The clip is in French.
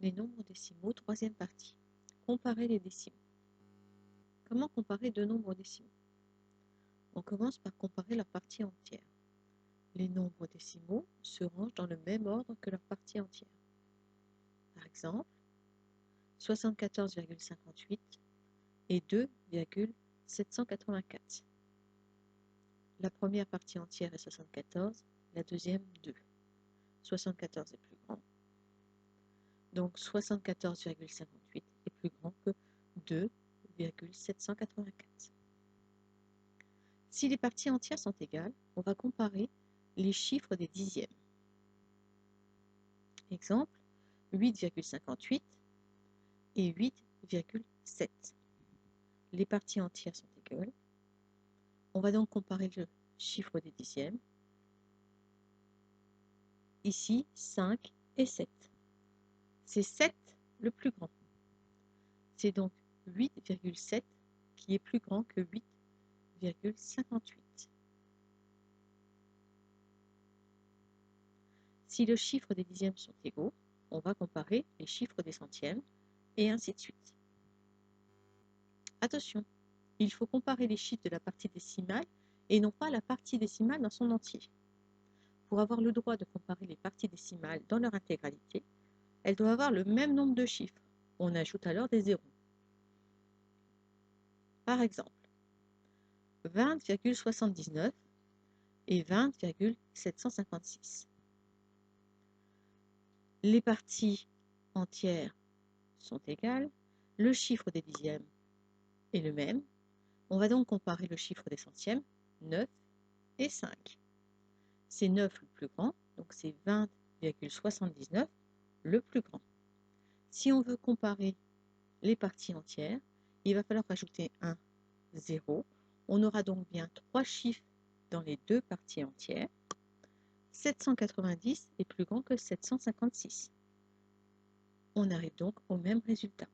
Les nombres décimaux, troisième partie. Comparer les décimaux. Comment comparer deux nombres décimaux? On commence par comparer leurs parties entières. Les nombres décimaux se rangent dans le même ordre que leurs parties entières. Par exemple, 74,58 et 2,784. La première partie entière est 74, la deuxième 2. 74 est plus grand. Donc 74,58 est plus grand que 2,784. Si les parties entières sont égales, on va comparer les chiffres des dixièmes. Exemple, 8,58 et 8,7. Les parties entières sont égales. On va donc comparer le chiffre des dixièmes. Ici, 5 et 7. C'est 7 le plus grand. C'est donc 8,7 qui est plus grand que 8,58. Si les chiffres des dixièmes sont égaux, on va comparer les chiffres des centièmes, et ainsi de suite. Attention, il faut comparer les chiffres de la partie décimale et non pas la partie décimale dans son entier. Pour avoir le droit de comparer les parties décimales dans leur intégralité, elles doivent avoir le même nombre de chiffres. On ajoute alors des zéros. Par exemple, 20,79 et 20,756. Les parties entières sont égales, le chiffre des dixièmes est le même. On va donc comparer le chiffre des centièmes, 9 et 5. C'est 9 le plus grand, donc c'est 20,79 le plus grand. Si on veut comparer les parties entières, il va falloir rajouter un 0. On aura donc bien 3 chiffres dans les deux parties entières. 790 est plus grand que 756. On arrive donc au même résultat.